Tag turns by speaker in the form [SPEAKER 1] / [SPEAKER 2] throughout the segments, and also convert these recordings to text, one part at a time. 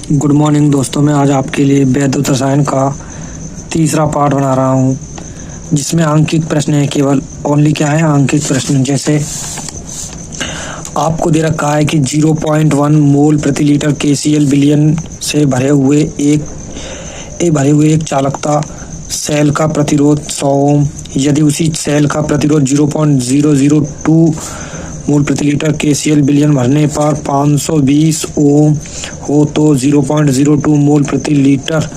[SPEAKER 1] Good morning दोस्तों, मैं आज आपके लिए वैद्युत रसायन का तीसरा पार्ट बना रहा हूँ, जिसमें अंकित प्रश्न है। केवल ओनली क्या है, अंकित प्रश्न। जैसे आपको दे रखा है कि 0.1 मोल प्रति लीटर KCl बिलियन से भरे हुए एक चालकता सेल का प्रतिरोध 100 ओम। यदि उसी सेल का प्रतिरोध 0.002 मोल प्रति लीटर KCl बिलियन भरने पर 520 ओम हो तो 0.02 मोल प्रति लीटर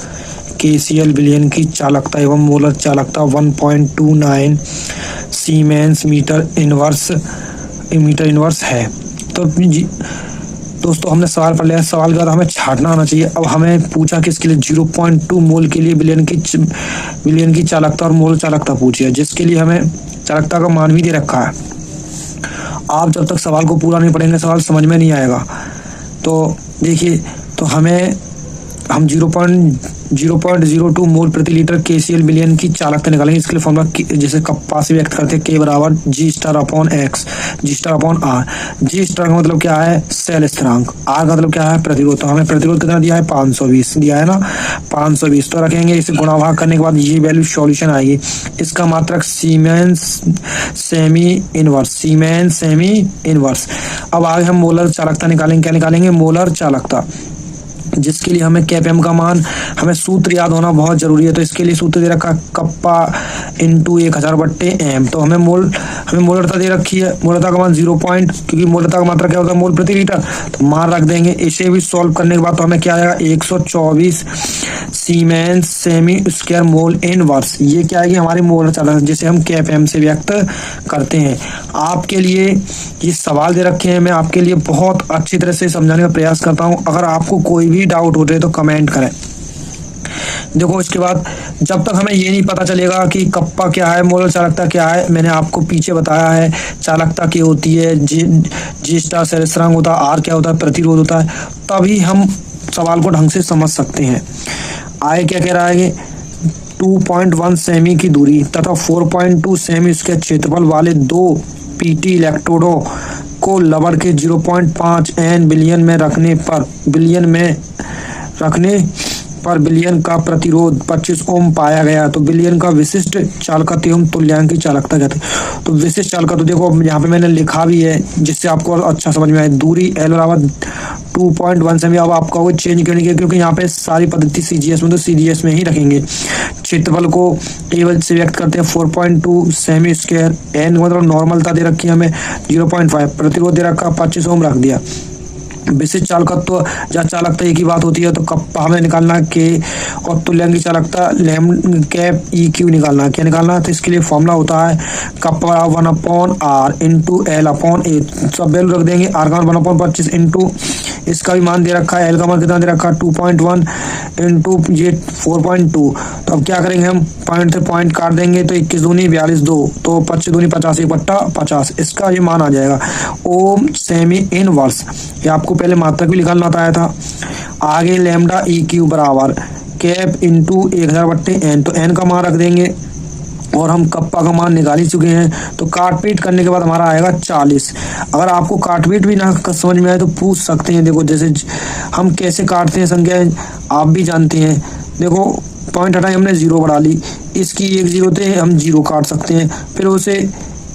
[SPEAKER 1] KCl बिलियन की चालकता एवं मोलर चालकता 1.29 सीमेंस मीटर इनवर्स है। तो दोस्तों, हमने सवाल पढ़ लिया। सवाल के बाद हमें छांटना आना चाहिए। अब हमें पूछा कि इसके लिए 0.2 मोल के लिए बिलियन की चालकता और मोल चालकता पूछी है, जिसके लिए हमें चालकता का मान भी दे रखा है। आप जब तक सवाल को पूरा नहीं पढ़ेंगे सवाल समझ में नहीं आएगा। तो देखिए, तो हम 0.02 मोल प्रति लीटर KCl बिलियन की चालकता निकालेंगे। इसके लिए फॉर्मूला जैसे कप्पा से व्यक्त करते हैं, K बराबर G star upon X, G star upon R। G star का मतलब क्या है, सेल स्थिरांक। R का मतलब क्या है, प्रतिरोध। तो हमें प्रतिरोध कितना दिया है, 520 दिया है ना, 520। तो रखेंगे, इसे गुणा भाग करने के बाद ये वैल्यू सॉल्यूशन आएगी। इसका मात्रक सीमेंस सेमी इनवर्स। अब आगे हम मोलर चालकता निकालेंगे। क्या निकालेंगे, मोलर चालकता, जिसके लिए हमें KPM का मान, हमें सूत्र याद होना बहुत जरूरी है। तो इसके लिए सूत्र दे रखा कप्पा इंटू 1000/m। तो हमें मोलरता दे रखी है। मोलरता का मान 0. क्योंकि मोलरता का मात्रा क्या होता है, मोल प्रति लीटर, तो मान रख देंगे। इसे भी सॉल्व करने के बाद तो हमें क्या आएगा, 124 siemens semi square mole inverse. ये क्या है कि हमारी मोलर चालकता, जिसे हम KPM से व्यक्त करते हैं। आपके लिए ये सवाल दे रखे हैं, मैं आपके लिए बहुत अच्छी तरह से समझाने का प्रयास करता हूँ। अगर आपको कोई भी डाउट हो रहे तो कमेंट करें। देखो, इसके बाद जब तक हमें ये नहीं पता चलेगा कि कप्पा क्या है, मोलर चालकता क्या है, मैंने आपको पीछे बताया है। चालकता क्या होती है, जी स्टार सेल स्थिरांक होता है, R क्या होता है, प्रतिरोध होता है, तभी हम सवाल को ढंग से समझ सकते हैं। आगे क्या कह रहा है, 2.1 सेमी की दूरी तथा 4.2 सेमी उसके क्षेत्रफल वाले 2 PT इलेक्ट्रोडों को लबर के 0.5 N बिलियन में रखने पर बिलियन का प्रतिरोध 25 ओम पाया गया। तो बिलियन का विशिष्ट चालकता एवं तुल्यांकी चालकता कहते हैं। तो विशिष्ट चालकता, तो देखो यहाँ पे मैंने लिखा भी है जिससे आपको अच्छा समझ में आए। दूरी L बराबर 2.1 सेमी। अब आपका वो चेंज करने के, क्योंकि यहाँ पे सारी पद्धति CGS में, तो CGS में ही रखेंगे। क्षेत्रफल को A से व्यक्त करते हैं 4.2 सेमी स्क्वायर। N मतलब नॉर्मलता दे रखी है हमें 0.5, प्रतिरोध दे रखा 25 ओम रख दिया। विशिष्ट चालकत्व, जहाँ चालकता एक ही बात होती है, तो कप्पा हमें निकालना K, और तुल्यांकी चालकता कैप EQ निकालना। क्या निकालना, तो इसके लिए फॉर्मूला होता है कप्पा 1/R इंटू L/A। सब वैल्यू रख देंगे। R का मान 1/25 इंटू इसका भी मान दे रखा है, L का मान कितना दे रखा है, 2.1 इंटू ये 4.2। तो अब क्या करेंगे, हम पॉइंट से पॉइंट काट देंगे। तो 21 दूनी 42, 2 तो 25 दूनी 50, 1/50। इसका ये मान आ जाएगा ओम सेमी इनवर्स। ये आपको पहले मात्रक भी निकालना आता था। आगे लैम्डा EQ बराबर कैप इंटू 1000/n। तो n का मान रख देंगे, और हम कप्पा का मान निकाल ही चुके हैं। तो काटपीट करने के बाद हमारा आएगा 40। अगर आपको काटपीट भी ना समझ में आए तो पूछ सकते हैं। देखो, जैसे हम कैसे काटते हैं संख्या, आप भी जानते हैं। देखो, पॉइंट हटाई हमने, 0 बढ़ा ली, इसकी 1 0 थे, हम 0 काट सकते हैं। फिर उसे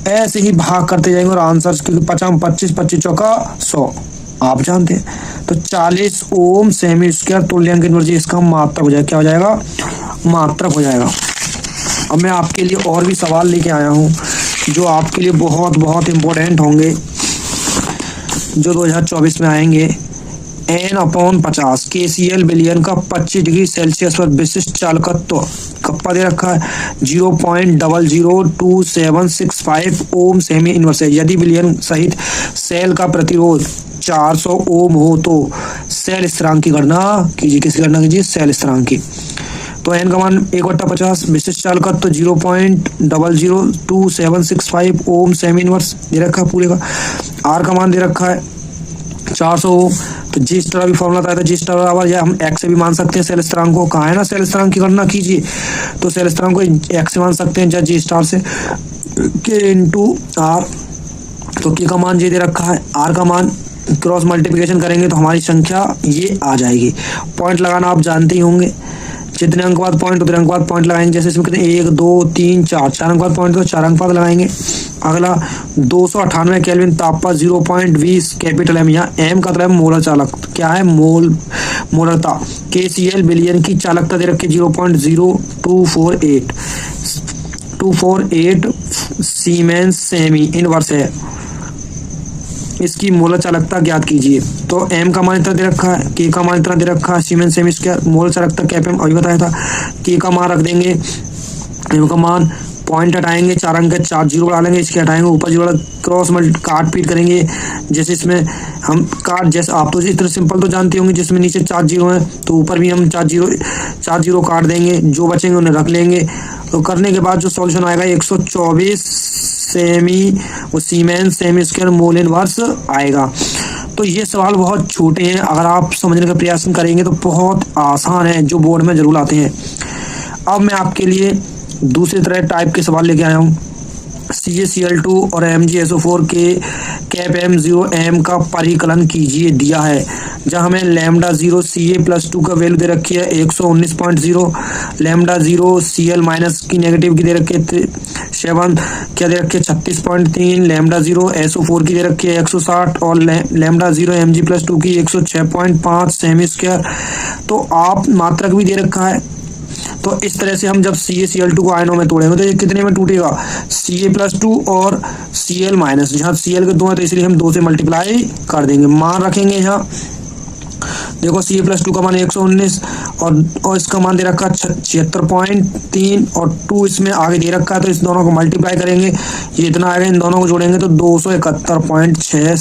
[SPEAKER 1] ऐसे ही भाग करते जाएंगे और आंसर, क्योंकि 25 25 चौका 100 आप जानते हैं। तो 40 ओम सेमी स्क्वायर तुल्यांक इनवर्स, इसका मात्रक हो जाएगा। क्या हो जाएगा, मात्रक हो जाएगा। अब मैं आपके लिए और भी सवाल लेके आया हूँ जो आपके लिए बहुत बहुत इम्पोर्टेंट होंगे, जो 2024 में आएंगे। N/50 KCl बिलियन का 25 डिग्री सेल्सियस पर विशिष्ट चालकत्व कप्पा दे रखा है 0.002765 ओम सेमी इनवर्स है। यदि बिलियन सहित सेल का प्रतिरोध 400 ओम हो तो सेल स्थिरांक की गणना कीजिए। किसकी गणना कीजिए, सेल स्थिरांक की। तो N का मान 1/50, विशिष्ट चालकत्व 0.002765 ओम सेमी इनवर्स दे रखा है पूरे का। R का मान दे रखा है 400 ओम। तो G स्टार भी फॉर्मूला आता है, G स्टार बराबर, या हम X से भी मान सकते हैं सेल स्थिरांक को। कहाँ है ना, सेल स्थिरांक की गणना कीजिए। तो सेल स्थिरांक को X से मान सकते हैं, या G स्टार से, K इंटू R। तो K का मान ये दे रखा है, R का मान क्रॉस मल्टीप्लिकेशन करेंगे तो हमारी संख्या ये आ जाएगी। पॉइंट लगाना आप जानते ही होंगे, जितने अंक बाद पॉइंट उतने अंक बाद पॉइंट लगाएंगे। जैसे इसमें कितने 1 2 3 4 4 अंक बाद पॉइंट तो 4 अंक बाद लगाएंगे। अगला 298 केल्विन तापमान 0.20 कैपिटल एम, यहाँ एम का मतलब मोलर चालक, क्या है मोलरता। KCl बिलियन की चालकता दे रखी 0.0248 सीमेंस सेमी इनवर्स है, इसकी मोलर चालकता ज्ञात कीजिए। तो एम का मान इतना दे रखा है, के का मान इतना दे रखा है, सीमेंस सेमी स्क्वायर, मोलर चालकता कैपेम अभी बताया था। के का मान रख देंगे, एम का मान, पॉइंट हटाएंगे, 4 अंक 4 जीरो बढ़ा लेंगे, इसके हटाएंगे, ऊपर जीरो क्रॉस काट पीट करेंगे। जैसे इसमें हम काट, जैसे आप तो इतना सिंपल तो जानते होंगे, जिसमें नीचे 4 जीरो है तो ऊपर भी हम 4 जीरो काट देंगे, जो बचेंगे उन्हें रख लेंगे। तो करने के बाद जो सॉल्यूशन आएगा 124 सेमी वो siemens semi square mole inverse आएगा। तो ये सवाल बहुत छोटे हैं, अगर आप समझने का प्रयास करेंगे तो बहुत आसान है, जो बोर्ड में जरूर आते हैं। अब मैं आपके लिए दूसरी तरह टाइप के सवाल लेके आया हूँ। CaCl2 और MgSO4 के कैप M0M का परिकलन कीजिए दिया है, जहाँ हमें लैम्डा 0 Ca+2 का वैल्यू दे रखी है 119.0, लैम्डा 0 Cl- की नेगेटिव की दे रखी है 7, क्या दे रखी है 36.3, लैम्डा 0 SO4 की दे रखी है 160 और लैम्डा 0 Mg+2 की 106.5 सेमी स्क्वायर। तो आप मात्रक भी दे रखा है। तो इस तरह से हम जब CaCl2 को आयनों में तोड़ेंगे तो ये कितने में टूटेगा, Ca+2 और Cl-, जहाँ Cl के 2 हैं तो इसलिए हम 2 से मल्टीप्लाई कर देंगे। मान रखेंगे यहाँ, देखो Ca+2 का मान 119 और इसका मान दे रखा 76.3 और 2 इसमें आगे दे रखा है, तो इस दोनों को मल्टीप्लाई करेंगे, ये इतना आएगा, इन दोनों को जोड़ेंगे तो 271.6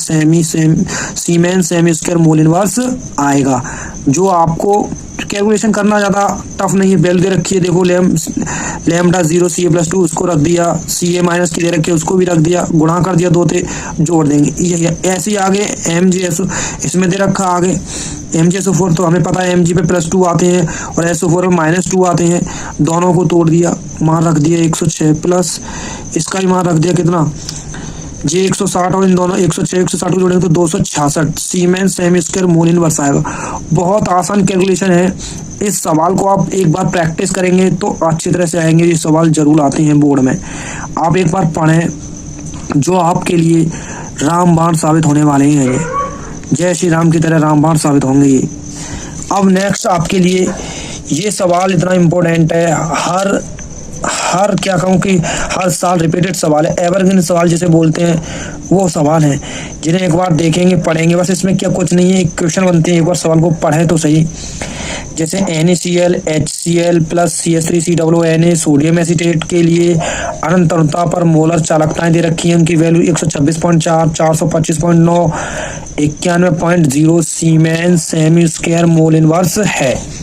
[SPEAKER 1] siemens semi square mole inverse आएगा। जो आपको कैलकुलेशन करना ज़्यादा टफ नहीं है, वैल्यू दे रखी है, देखो लैम्डा 0 Ca+2 उसको रख दिया, Ca- की दे रखी है उसको भी रख दिया, गुणा कर दिया, 2 से जोड़ देंगे। ये ऐसे ही आगे MgSO इसमें दे रखा, आगे MgSO4 तो हमें पता है Mg पे +2 आते हैं और SO4 में -2 आते हैं, दोनों को तोड़ दिया, मान रख दिया 106 प्लस इसका ही मान रख दिया कितना J 160 और इन दोनों 106 160 को जोड़ेंगे तो 266 siemens semi square mole inverse आएगा। बहुत आसान कैलकुलेशन है, इस सवाल को आप एक बार प्रैक्टिस करेंगे तो अच्छी तरह से आएंगे। ये सवाल जरूर आते हैं बोर्ड में, आप एक बार पढ़ें, जो आपके लिए रामबाण साबित होने वाले हैं। ये जय श्री राम की तरह रामबाण साबित होंगे ये। अब नेक्स्ट आपके लिए ये सवाल इतना इम्पोर्टेंट है, हर क्या कहूँ कि हर साल रिपीटेड सवाल है, एवरग्रीन सवाल जिसे बोलते हैं, वो सवाल है जिन्हें एक बार देखेंगे पढ़ेंगे, बस इसमें क्या कुछ नहीं है, क्वेश्चन बनते हैं, एक बार सवाल को पढ़ें तो सही। जैसे NaCl HCl plus CH3COO sodium acetate के लिए अनंत अणुता पर मोलर चालकताएं दे रखी हैं, उनकी value 126.4 425.9 91.0 siemens semi square mole inverse है।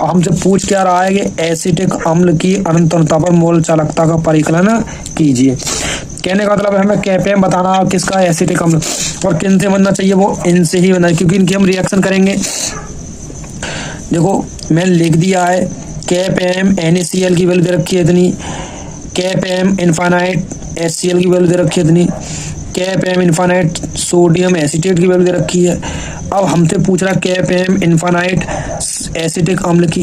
[SPEAKER 1] और हमसे पूछ क्या रहा है कि एसिटिक अम्ल की अनंत अणुता पर मोल चालकता का परिकलन कीजिए। कहने का मतलब हमें कैपेम बताना किसका एसिटिक अम्ल, और किन से बनना चाहिए, वो इनसे ही बनना, क्योंकि इनकी हम रिएक्शन करेंगे। देखो मैंने लिख दिया है, कैप एम NaCl की वैल्यू दे रखी है इतनी, कैप एम इनफाइनाइट HCl की वैल्यू दे रखी है इतनी, cap M infinite sodium acetate की वैल्यू दे रखी है। अब हमसे पूछ रहा कैप एम इनफाइनाइट एसिटिक अम्ल की,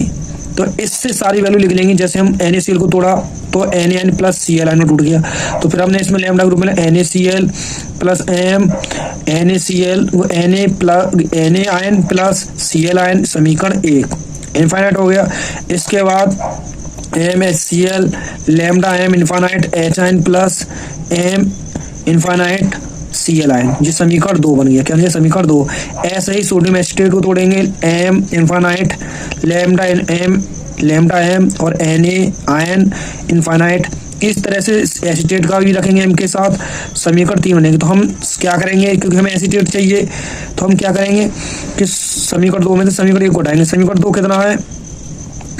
[SPEAKER 1] तो इससे सारी वैल्यू लिख लेंगे। जैसे हम NaCl को तोड़ा तो Na प्लस Cl में टूट गया, तो फिर हमने इसमें लैम्डा ग्रुप में NaCl plus M NaCl Na ion plus Cl ion, समीकरण 1 इनफाइनाइट हो गया। इसके बाद MHCl lambda M infinite H ion plus M infinite Cl ion, ये समीकरण 2 बन गया। क्या है समीकरण 2। ऐसे ही सोडियम एसीटेट को तोड़ेंगे, M इनफाइनाइट लैम्डा M और Na आयन इनफाइनाइट, इस तरह से एसीटेट का भी रखेंगे M के साथ, समीकरण 3 बनेंगे। तो हम क्या करेंगे, क्योंकि हमें एसीटेट चाहिए तो हम क्या करेंगे कि समीकरण 2 में से समीकरण 1 को हटाएंगे। समीकरण 2 कितना है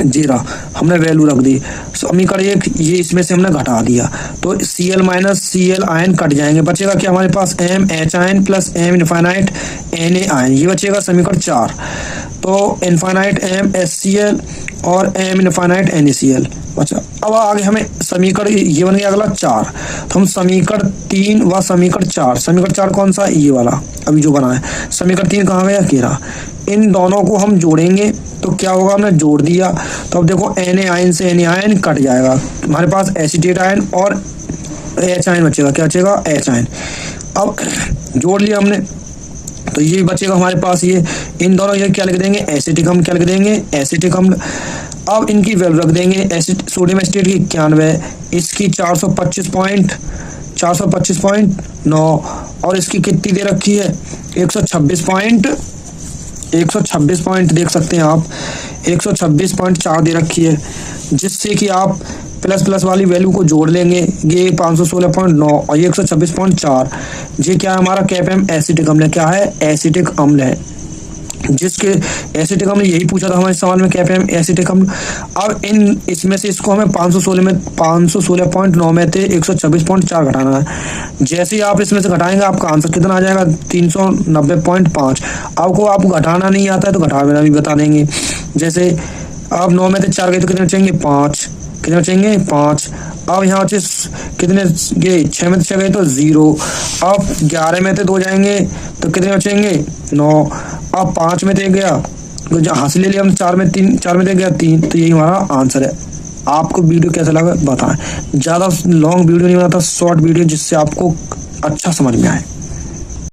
[SPEAKER 1] 0, हमने वैल्यू रख दी। समीकरण 1 ये इसमें से हमने घटा दिया, तो Cl minus Cl ion cut जाएंगे, बचेगा क्या हमारे पास M H ion plus M infinite Na ion, ये बचेगा समीकरण 4। तो इनफाइनाइट MnHCl और M इनफाइनाइट NaCl। अच्छा, अब आगे हमें समीकरण ये बन गया अगला 4। तो हम समीकरण 3 व समीकरण 4, समीकरण 4 कौन सा, ये वाला अभी जो बना है। समीकरण 3 कहाँ गया, केरा। इन दोनों को हम जोड़ेंगे तो क्या होगा, हमने जोड़ दिया तो अब देखो Na आयन से Na आयन कट जाएगा, हमारे पास एसीटेट आयन और H आयन बचेगा। क्या बचेगा, H आयन। अब जोड़ लिया हमने तो ये बचेगा हमारे पास ये, इन दोनों ये क्या लिख देंगे, एसिटिक अम्ल। क्या लिख देंगे, एसिटिक अम्ल। अब इनकी वैल्यू रख देंगे, सोडियम एसिटेट की 91, इसकी 425.9 और इसकी कितनी दे रखी है, 126 पॉइंट देख सकते हैं आप, 126.4 दे रखी है, जिससे कि आप प्लस प्लस वाली वैल्यू को जोड़ लेंगे। ये 516.9 और ये 126.4, ये क्या है हमारा कैपम एसिटिक अम्ल है। क्या है, एसिटिक अम्ल है, जिसके एसिटिक अम्ल यही पूछा था हमारे सवाल में, कैपम एसिटिक अम्ल। अब इसमें से इसको हमें 516.9 में थे 126.4 घटाना है। जैसे ही आप इसमें से घटाएंगे आपका आंसर कितना आ जाएगा, 390.5। आपको घटाना नहीं आता है तो घटाना भी बता देंगे। जैसे अब 9 में से 4 गए तो कितने बचेंगे, 5। कितने बचेंगे, 5। अब यहाँ से कितने गए, 6 में से 6 गए तो 0। अब 11 में से 2 जाएंगे तो कितने बचेंगे, 9। अब 5 में से गया तो हासिल ले लिया हम, 4 में 3 गया 3। तो यही हमारा आंसर है। आपको वीडियो कैसा लगा बताएं। ज़्यादा लॉन्ग वीडियो नहीं बनाता, शॉर्ट वीडियो, जिससे आपको अच्छा समझ में आए।